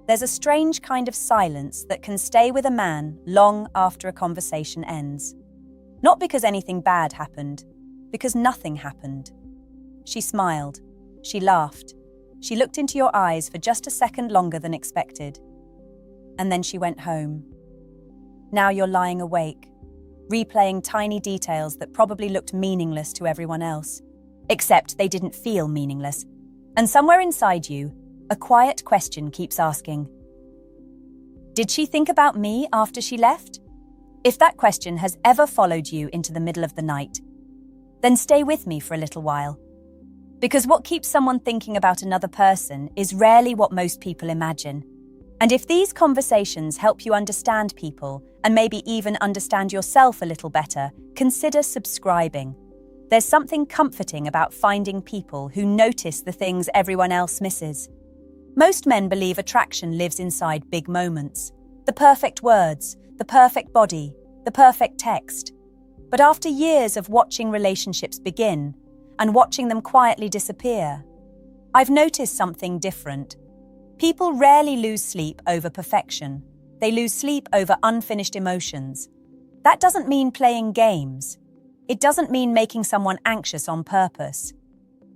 There's a strange kind of silence that can stay with a man long after a conversation ends. Not because anything bad happened, because nothing happened. She smiled. She laughed. She looked into your eyes for just a second longer than expected. And then she went home. Now you're lying awake, replaying tiny details that probably looked meaningless to everyone else. Except they didn't feel meaningless. And somewhere inside you, a quiet question keeps asking, did she think about me after she left? If that question has ever followed you into the middle of the night, then stay with me for a little while. Because what keeps someone thinking about another person is rarely what most people imagine. And if these conversations help you understand people, and maybe even understand yourself a little better, consider subscribing. There's something comforting about finding people who notice the things everyone else misses. Most men believe attraction lives inside big moments. The perfect words, the perfect body, the perfect text. But after years of watching relationships begin, and watching them quietly disappear, I've noticed something different. People rarely lose sleep over perfection. They lose sleep over unfinished emotions. That doesn't mean playing games. It doesn't mean making someone anxious on purpose.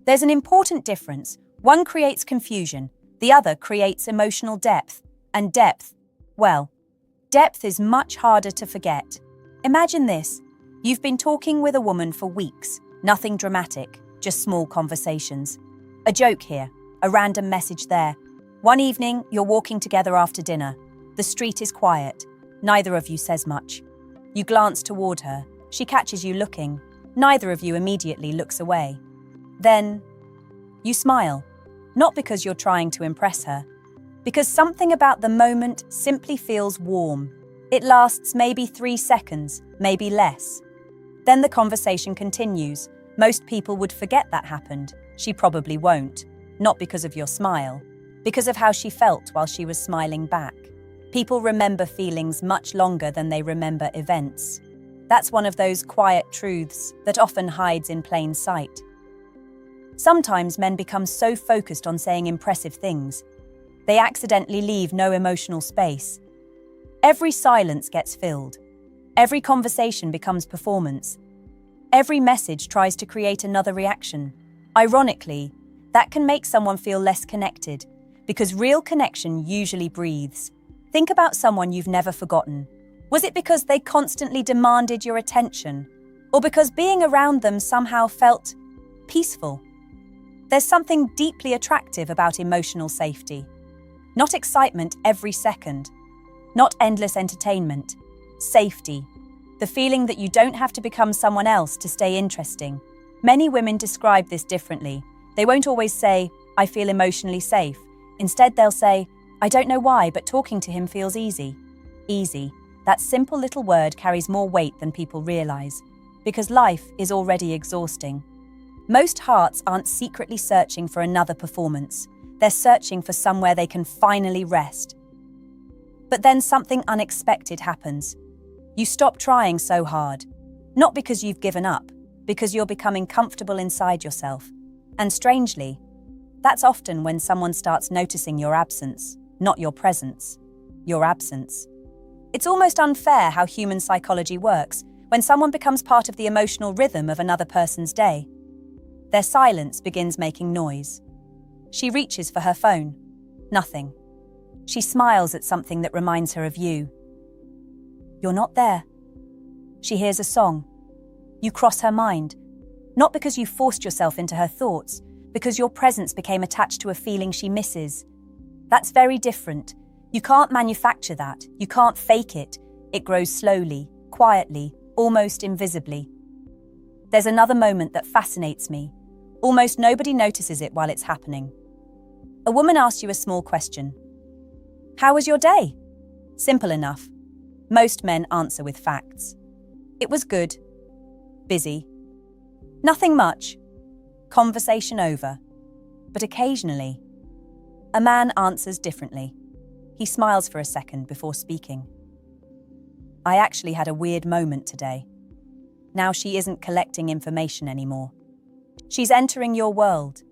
There's an important difference. One creates confusion, the other creates emotional depth. And depth, well, depth is much harder to forget. Imagine this. You've been talking with a woman for weeks. Nothing dramatic, just small conversations. A joke here, a random message there. One evening, you're walking together after dinner. The street is quiet. Neither of you says much. You glance toward her. She catches you looking. Neither of you immediately looks away. Then, you smile. Not because you're trying to impress her. Because something about the moment simply feels warm. It lasts maybe 3 seconds, maybe less. Then the conversation continues. Most people would forget that happened. She probably won't. Not because of your smile. Because of how she felt while she was smiling back. People remember feelings much longer than they remember events. That's one of those quiet truths that often hides in plain sight. Sometimes men become so focused on saying impressive things, they accidentally leave no emotional space. Every silence gets filled. Every conversation becomes performance. Every message tries to create another reaction. Ironically, that can make someone feel less connected, because real connection usually breathes. Think about someone you've never forgotten. Was it because they constantly demanded your attention, or because being around them somehow felt peaceful? There's something deeply attractive about emotional safety. Not excitement every second, not endless entertainment. Safety. The feeling that you don't have to become someone else to stay interesting. Many women describe this differently. They won't always say, I feel emotionally safe. Instead, they'll say, I don't know why, but talking to him feels easy. Easy. That simple little word carries more weight than people realize, because life is already exhausting. Most hearts aren't secretly searching for another performance. They're searching for somewhere they can finally rest. But then something unexpected happens. You stop trying so hard. Not because you've given up, because you're becoming comfortable inside yourself. And strangely, that's often when someone starts noticing your absence, not your presence, your absence. It's almost unfair how human psychology works when someone becomes part of the emotional rhythm of another person's day. Their silence begins making noise. She reaches for her phone. Nothing. She smiles at something that reminds her of you. You're not there. She hears a song. You cross her mind. Not because you forced yourself into her thoughts, because your presence became attached to a feeling she misses. That's very different. You can't manufacture that. You can't fake it. It grows slowly, quietly, almost invisibly. There's another moment that fascinates me. Almost nobody notices it while it's happening. A woman asks you a small question. How was your day? Simple enough. Most men answer with facts. It was good. Busy. Nothing much. Conversation over. But occasionally, a man answers differently. He smiles for a second before speaking. I actually had a weird moment today. Now she isn't collecting information anymore. She's entering your world.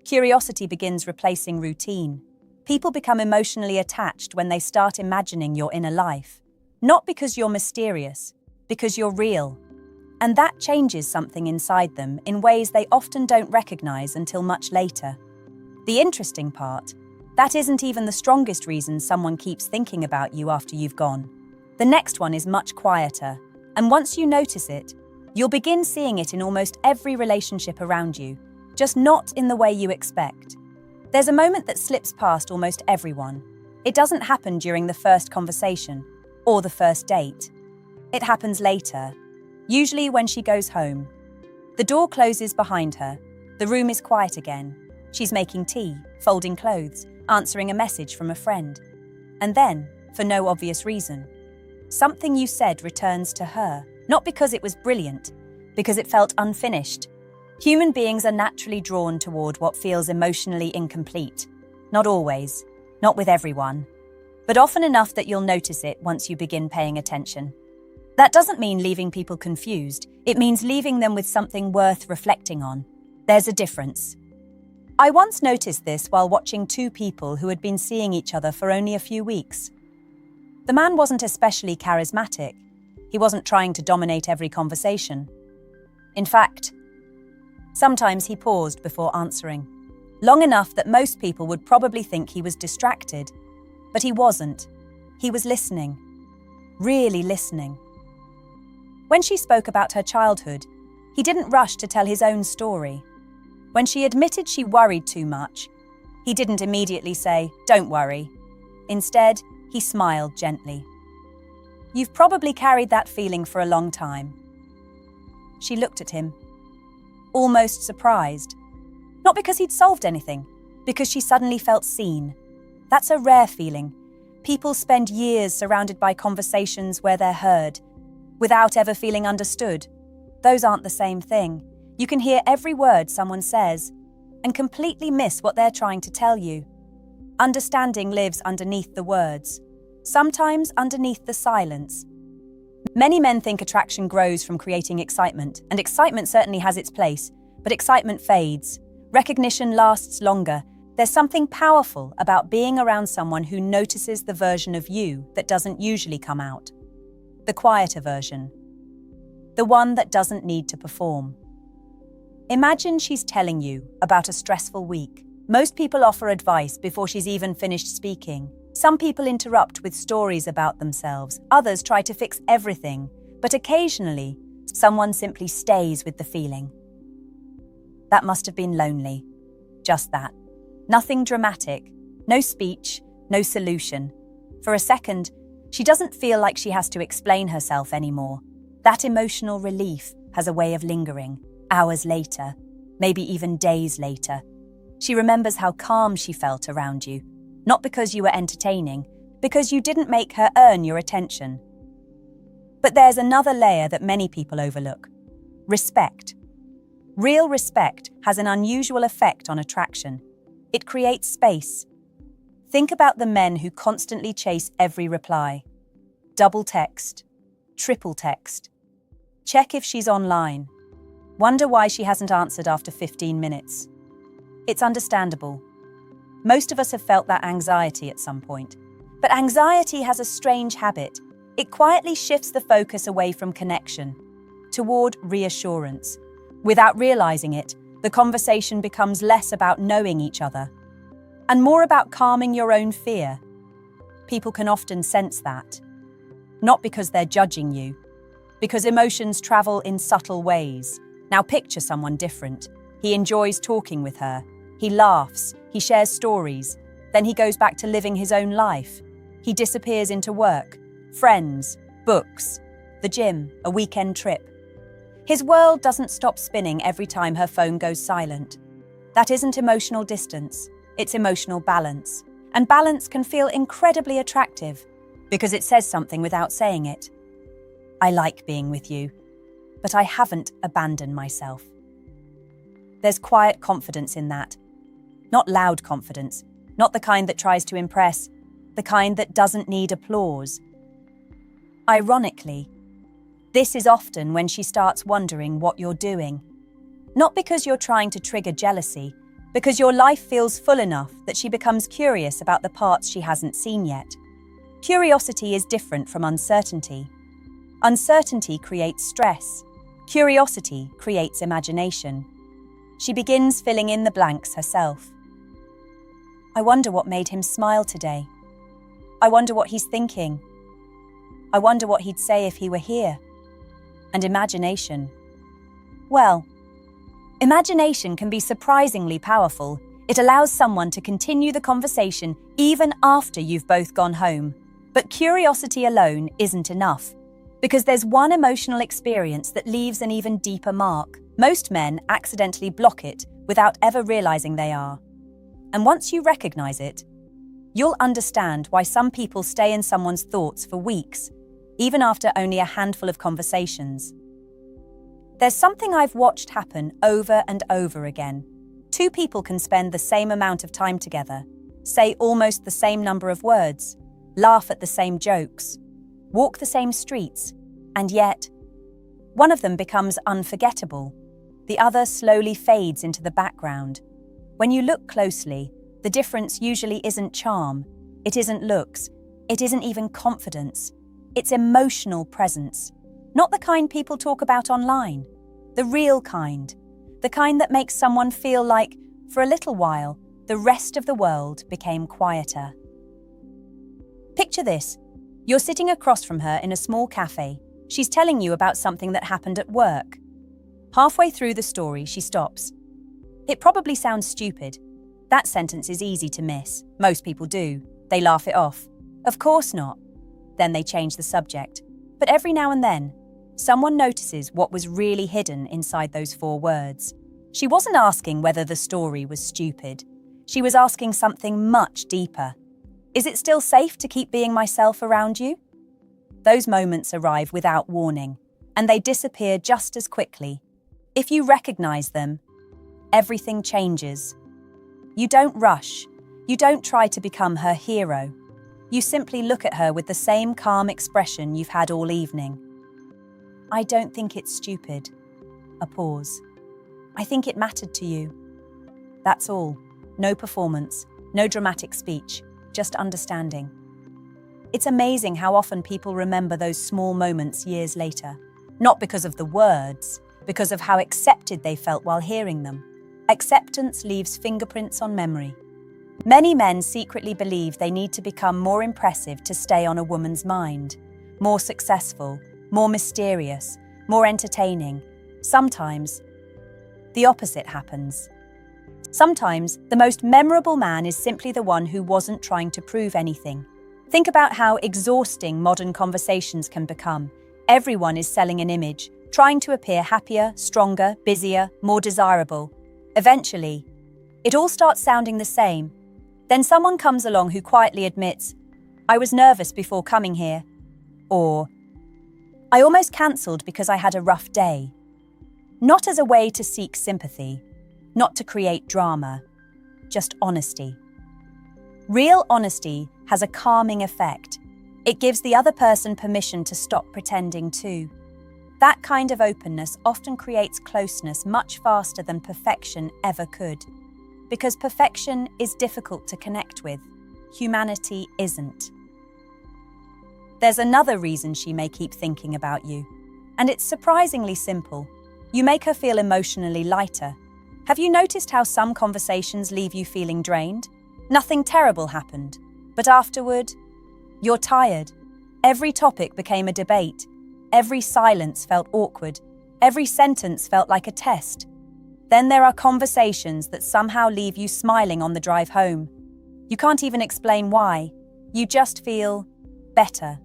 Curiosity begins replacing routine. People become emotionally attached when they start imagining your inner life. Not because you're mysterious, because you're real. And that changes something inside them in ways they often don't recognize until much later. The interesting part, that isn't even the strongest reason someone keeps thinking about you after you've gone. The next one is much quieter, and once you notice it, you'll begin seeing it in almost every relationship around you, just not in the way you expect. There's a moment that slips past almost everyone. It doesn't happen during the first conversation or the first date. It happens later, usually when she goes home. The door closes behind her. The room is quiet again. She's making tea, folding clothes, answering a message from a friend. And then, for no obvious reason, something you said returns to her, not because it was brilliant, because it felt unfinished. Human beings are naturally drawn toward what feels emotionally incomplete. Not always, not with everyone, but often enough that you'll notice it once you begin paying attention. That doesn't mean leaving people confused. It means leaving them with something worth reflecting on. There's a difference. I once noticed this while watching two people who had been seeing each other for only a few weeks. The man wasn't especially charismatic. He wasn't trying to dominate every conversation. In fact, sometimes he paused before answering, long enough that most people would probably think he was distracted. But he wasn't. He was listening. Really listening. When she spoke about her childhood, he didn't rush to tell his own story. When she admitted she worried too much, he didn't immediately say, "Don't worry." Instead, he smiled gently. "You've probably carried that feeling for a long time." She looked at him, almost surprised. Not because he'd solved anything, because she suddenly felt seen. That's a rare feeling. People spend years surrounded by conversations where they're heard, without ever feeling understood. Those aren't the same thing. You can hear every word someone says and completely miss what they're trying to tell you. Understanding lives underneath the words, sometimes underneath the silence. Many men think attraction grows from creating excitement, and excitement certainly has its place, but excitement fades. Recognition lasts longer. There's something powerful about being around someone who notices the version of you that doesn't usually come out. The quieter version. The one that doesn't need to perform. Imagine she's telling you about a stressful week. Most people offer advice before she's even finished speaking. Some people interrupt with stories about themselves. Others try to fix everything. But occasionally, someone simply stays with the feeling. That must have been lonely. Just that. Nothing dramatic. No speech. No solution. For a second, she doesn't feel like she has to explain herself anymore. That emotional relief has a way of lingering. Hours later, maybe even days later, she remembers how calm she felt around you, not because you were entertaining, because you didn't make her earn your attention. But there's another layer that many people overlook. Respect. Real respect has an unusual effect on attraction. It creates space. Think about the men who constantly chase every reply. Double text, triple text. Check if she's online. Wonder why she hasn't answered after 15 minutes. It's understandable. Most of us have felt that anxiety at some point. But anxiety has a strange habit. It quietly shifts the focus away from connection, toward reassurance. Without realizing it, the conversation becomes less about knowing each other, and more about calming your own fear. People can often sense that. Not because they're judging you, because emotions travel in subtle ways. Now picture someone different. He enjoys talking with her. He laughs. He shares stories. Then he goes back to living his own life. He disappears into work, friends, books, the gym, a weekend trip. His world doesn't stop spinning every time her phone goes silent. That isn't emotional distance. It's emotional balance. And balance can feel incredibly attractive because it says something without saying it. I like being with you, but I haven't abandoned myself. There's quiet confidence in that. Not loud confidence, not the kind that tries to impress, the kind that doesn't need applause. Ironically, this is often when she starts wondering what you're doing. Not because you're trying to trigger jealousy, Because your life feels full enough that she becomes curious about the parts she hasn't seen yet. Curiosity is different from uncertainty. Uncertainty creates stress. Curiosity creates imagination. She begins filling in the blanks herself. I wonder what made him smile today. I wonder what he's thinking. I wonder what he'd say if he were here. And imagination. Well, imagination can be surprisingly powerful. It allows someone to continue the conversation even after you've both gone home. But curiosity alone isn't enough, because there's one emotional experience that leaves an even deeper mark. Most men accidentally block it without ever realizing they are. And once you recognize it, you'll understand why some people stay in someone's thoughts for weeks, even after only a handful of conversations. There's something I've watched happen over and over again. Two people can spend the same amount of time together, say almost the same number of words, laugh at the same jokes, walk the same streets, and yet, one of them becomes unforgettable. The other slowly fades into the background. When you look closely, the difference usually isn't charm, it isn't looks, it isn't even confidence. It's emotional presence. Not the kind people talk about online. The real kind. The kind that makes someone feel like, for a little while, the rest of the world became quieter. Picture this. You're sitting across from her in a small cafe. She's telling you about something that happened at work. Halfway through the story, she stops. It probably sounds stupid. That sentence is easy to miss. Most people do. They laugh it off. Of course not. Then they change the subject. But every now and then, someone notices what was really hidden inside those 4 words. She wasn't asking whether the story was stupid. She was asking something much deeper. Is it still safe to keep being myself around you? Those moments arrive without warning, and they disappear just as quickly. If you recognize them, everything changes. You don't rush. You don't try to become her hero. You simply look at her with the same calm expression you've had all evening. I don't think it's stupid. A pause. I think it mattered to you. That's all. No performance, no dramatic speech, just understanding. It's amazing how often people remember those small moments years later. Not because of the words, because of how accepted they felt while hearing them. Acceptance leaves fingerprints on memory. Many men secretly believe they need to become more impressive to stay on a woman's mind. More successful, more mysterious, more entertaining. Sometimes, the opposite happens. Sometimes, the most memorable man is simply the one who wasn't trying to prove anything. Think about how exhausting modern conversations can become. Everyone is selling an image, trying to appear happier, stronger, busier, more desirable. Eventually, it all starts sounding the same. Then someone comes along who quietly admits, I was nervous before coming here. Or, I almost cancelled because I had a rough day. Not as a way to seek sympathy, not to create drama, just honesty. Real honesty has a calming effect. It gives the other person permission to stop pretending too. That kind of openness often creates closeness much faster than perfection ever could. Because perfection is difficult to connect with. Humanity isn't. There's another reason she may keep thinking about you. And it's surprisingly simple. You make her feel emotionally lighter. Have you noticed how some conversations leave you feeling drained? Nothing terrible happened. But afterward, you're tired. Every topic became a debate. Every silence felt awkward. Every sentence felt like a test. Then there are conversations that somehow leave you smiling on the drive home. You can't even explain why. You just feel better.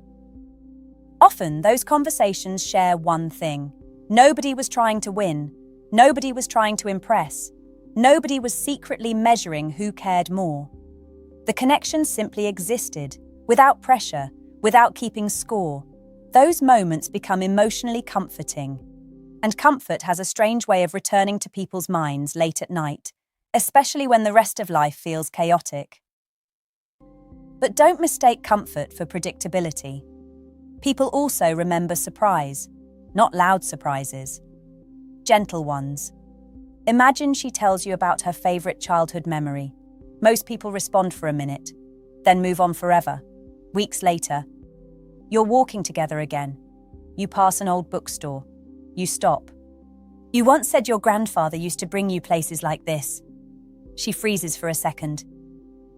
Often, those conversations share one thing. Nobody was trying to win. Nobody was trying to impress. Nobody was secretly measuring who cared more. The connection simply existed, without pressure, without keeping score. Those moments become emotionally comforting. And comfort has a strange way of returning to people's minds late at night, especially when the rest of life feels chaotic. But don't mistake comfort for predictability. People also remember surprise, not loud surprises, gentle ones. Imagine she tells you about her favorite childhood memory. Most people respond for a minute, then move on forever. Weeks later, you're walking together again. You pass an old bookstore. You stop. You once said your grandfather used to bring you places like this. She freezes for a second.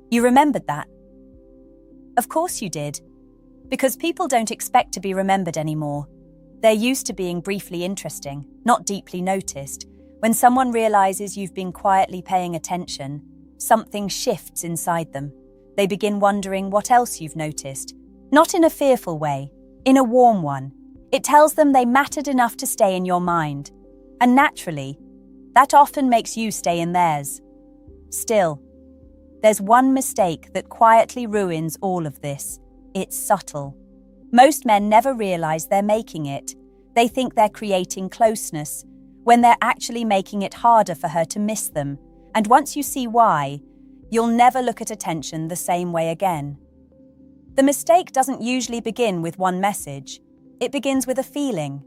You remembered that? Of course you did. Because people don't expect to be remembered anymore. They're used to being briefly interesting, not deeply noticed. When someone realizes you've been quietly paying attention, something shifts inside them. They begin wondering what else you've noticed. Not in a fearful way, in a warm one. It tells them they mattered enough to stay in your mind. And naturally, that often makes you stay in theirs. Still, there's one mistake that quietly ruins all of this. It's subtle. Most men never realize they're making it. They think they're creating closeness, when they're actually making it harder for her to miss them. And once you see why, you'll never look at attention the same way again. The mistake doesn't usually begin with one message. It begins with a feeling,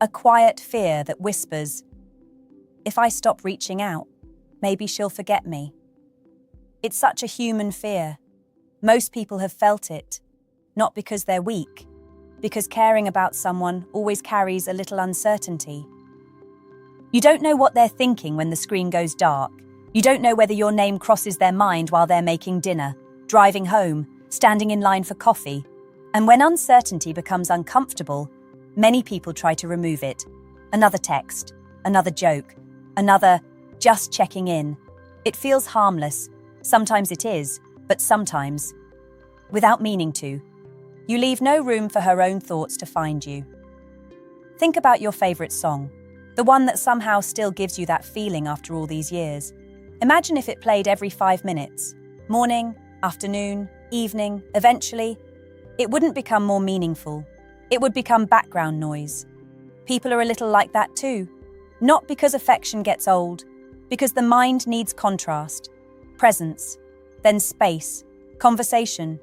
a quiet fear that whispers, if I stop reaching out, maybe she'll forget me. It's such a human fear. Most people have felt it, not because they're weak, because caring about someone always carries a little uncertainty. You don't know what they're thinking when the screen goes dark. You don't know whether your name crosses their mind while they're making dinner, driving home, standing in line for coffee. And when uncertainty becomes uncomfortable, many people try to remove it. Another text, another joke, another just checking in. It feels harmless. Sometimes it is, but sometimes, without meaning to, you leave no room for her own thoughts to find you. Think about your favorite song, the one that somehow still gives you that feeling after all these years. Imagine if it played every 5 minutes, morning, afternoon, evening. Eventually, it wouldn't become more meaningful. It would become background noise. People are a little like that too. Not because affection gets old, because the mind needs contrast, presence, then space, conversation,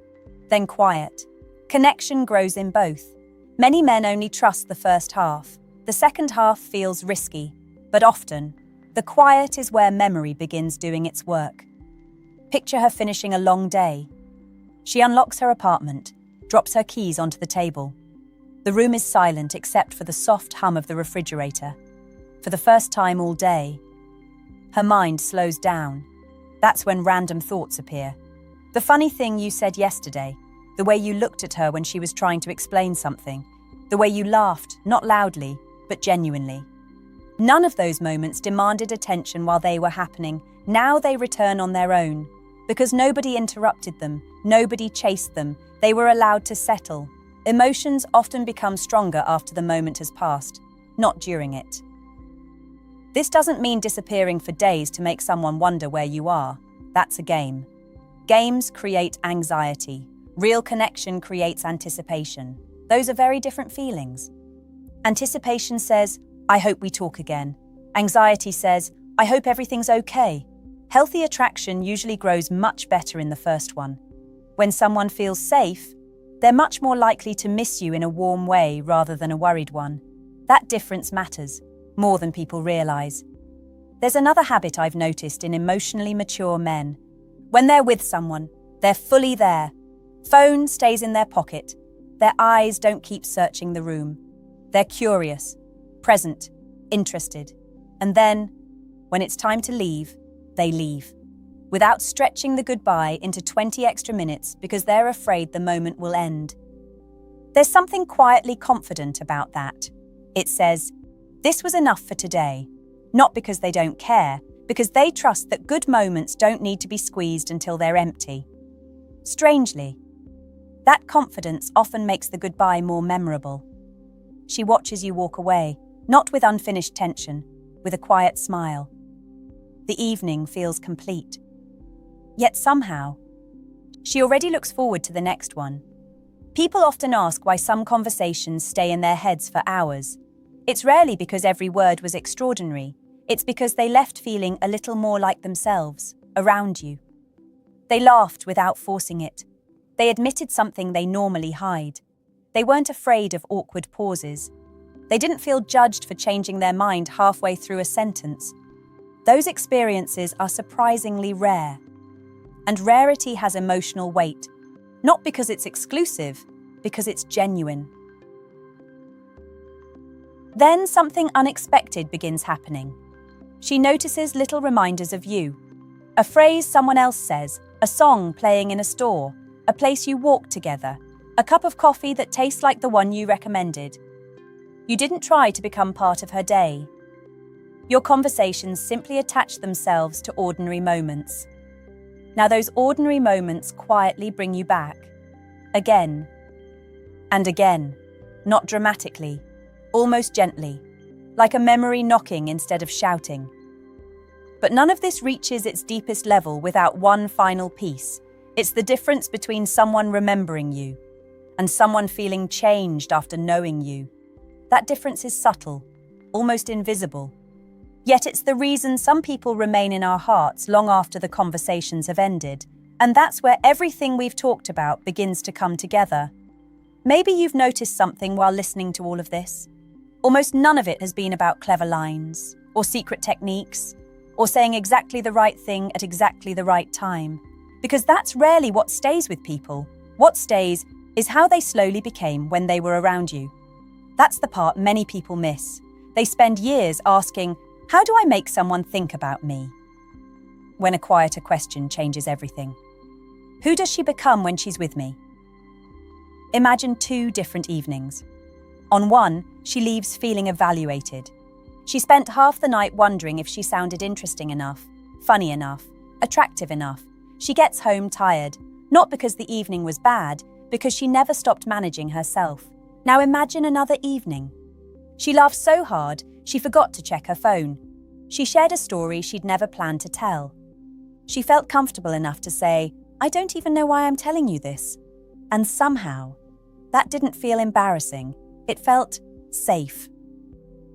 then quiet. Connection grows in both. Many men only trust the first half. The second half feels risky, but often, the quiet is where memory begins doing its work. Picture her finishing a long day. She unlocks her apartment, drops her keys onto the table. The room is silent except for the soft hum of the refrigerator. For the first time all day, her mind slows down. That's when random thoughts appear. The funny thing you said yesterday, the way you looked at her when she was trying to explain something, the way you laughed, not loudly, but genuinely. None of those moments demanded attention while they were happening. Now they return on their own. Because nobody interrupted them, nobody chased them, they were allowed to settle. Emotions often become stronger after the moment has passed, not during it. This doesn't mean disappearing for days to make someone wonder where you are. That's a game. Games create anxiety. Real connection creates anticipation. Those are very different feelings. Anticipation says, I hope we talk again. Anxiety says, I hope everything's okay. Healthy attraction usually grows much better in the first one. When someone feels safe, they're much more likely to miss you in a warm way rather than a worried one. That difference matters, more than people realize. There's another habit I've noticed in emotionally mature men. When they're with someone, they're fully there. Phone stays in their pocket. Their eyes don't keep searching the room. They're curious, present, interested. And then, when it's time to leave, they leave. Without stretching the goodbye into 20 extra minutes because they're afraid the moment will end. There's something quietly confident about that. It says, this was enough for today. Not because they don't care, because they trust that good moments don't need to be squeezed until they're empty. Strangely, that confidence often makes the goodbye more memorable. She watches you walk away, not with unfinished tension, with a quiet smile. The evening feels complete. Yet somehow, she already looks forward to the next one. People often ask why some conversations stay in their heads for hours. It's rarely because every word was extraordinary. It's because they left feeling a little more like themselves, around you. They laughed without forcing it. They admitted something they normally hide. They weren't afraid of awkward pauses. They didn't feel judged for changing their mind halfway through a sentence. Those experiences are surprisingly rare. And rarity has emotional weight, not because it's exclusive, because it's genuine. Then something unexpected begins happening. She notices little reminders of you. A phrase someone else says, a song playing in a store, a place you walked together, a cup of coffee that tastes like the one you recommended. You didn't try to become part of her day. Your conversations simply attach themselves to ordinary moments. Now those ordinary moments quietly bring you back. Again and again, not dramatically, almost gently, like a memory knocking instead of shouting. But none of this reaches its deepest level without one final piece. It's the difference between someone remembering you and someone feeling changed after knowing you. That difference is subtle, almost invisible. Yet it's the reason some people remain in our hearts long after the conversations have ended. And that's where everything we've talked about begins to come together. Maybe you've noticed something while listening to all of this. Almost none of it has been about clever lines, or secret techniques, or saying exactly the right thing at exactly the right time. Because that's rarely what stays with people. What stays is how they slowly became when they were around you. That's the part many people miss. They spend years asking, how do I make someone think about me? When a quieter question changes everything. Who does she become when she's with me? Imagine 2 different evenings. On one, she leaves feeling evaluated. She spent half the night wondering if she sounded interesting enough, funny enough, attractive enough. She gets home tired, not because the evening was bad, because she never stopped managing herself. Now imagine another evening. She laughed so hard, she forgot to check her phone. She shared a story she'd never planned to tell. She felt comfortable enough to say, I don't even know why I'm telling you this. And somehow, that didn't feel embarrassing. It felt safe.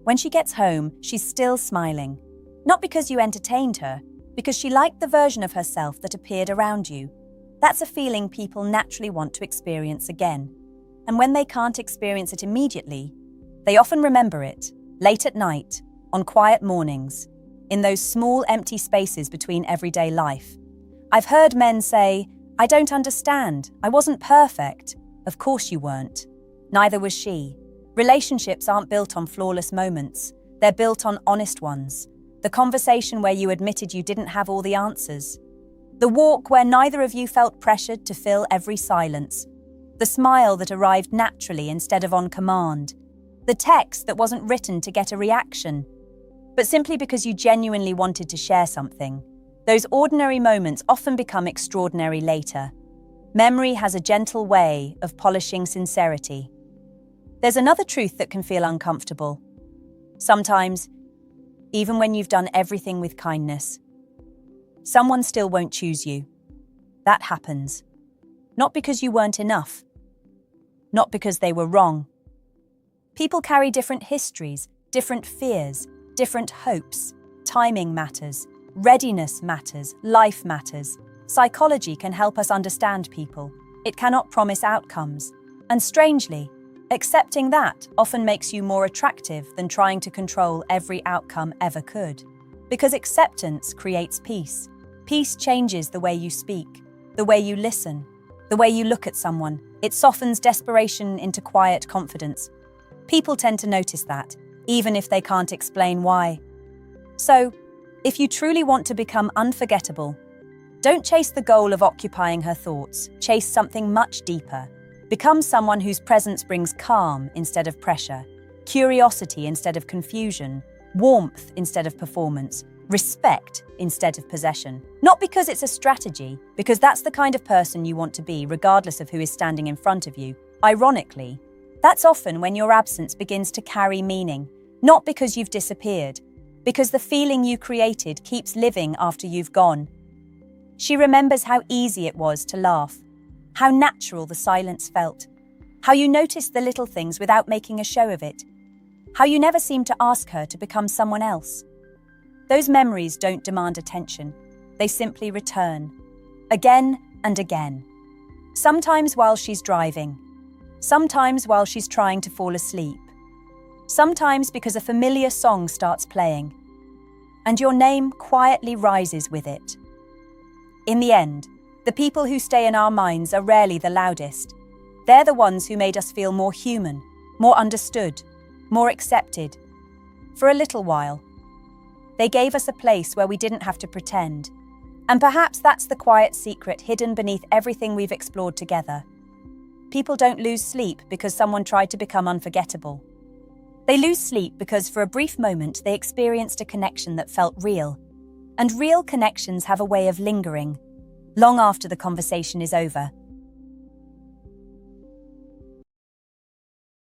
When she gets home, she's still smiling. Not because you entertained her, because she liked the version of herself that appeared around you. That's a feeling people naturally want to experience again. And when they can't experience it immediately, they often remember it, late at night, on quiet mornings, in those small empty spaces between everyday life. I've heard men say, I don't understand, I wasn't perfect. Of course you weren't. Neither was she. Relationships aren't built on flawless moments. They're built on honest ones. The conversation where you admitted you didn't have all the answers. The walk where neither of you felt pressured to fill every silence. The smile that arrived naturally instead of on command. The text that wasn't written to get a reaction, but simply because you genuinely wanted to share something. Those ordinary moments often become extraordinary later. Memory has a gentle way of polishing sincerity. There's another truth that can feel uncomfortable. Sometimes, even when you've done everything with kindness, someone still won't choose you. That happens. Not because you weren't enough. Not because they were wrong. People carry different histories, different fears, different hopes. Timing matters. Readiness matters. Life matters. Psychology can help us understand people. It cannot promise outcomes. And strangely, accepting that often makes you more attractive than trying to control every outcome ever could. Because acceptance creates peace. Peace changes the way you speak, the way you listen, the way you look at someone. It softens desperation into quiet confidence. People tend to notice that, even if they can't explain why. So, if you truly want to become unforgettable, don't chase the goal of occupying her thoughts. Chase something much deeper. Become someone whose presence brings calm instead of pressure, curiosity instead of confusion, warmth instead of performance, respect instead of possession. Not because it's a strategy, because that's the kind of person you want to be regardless of who is standing in front of you. Ironically, that's often when your absence begins to carry meaning, not because you've disappeared, because the feeling you created keeps living after you've gone. She remembers how easy it was to laugh, how natural the silence felt, how you noticed the little things without making a show of it, how you never seemed to ask her to become someone else. Those memories don't demand attention. They simply return, again and again. Sometimes while she's driving, sometimes while she's trying to fall asleep, sometimes because a familiar song starts playing. and your name quietly rises with it. In the end, the people who stay in our minds are rarely the loudest. They're the ones who made us feel more human, more understood, more accepted. For a little while, they gave us a place where we didn't have to pretend. And perhaps that's the quiet secret hidden beneath everything we've explored together. People don't lose sleep because someone tried to become unforgettable. They lose sleep because for a brief moment they experienced a connection that felt real. And real connections have a way of lingering, long after the conversation is over.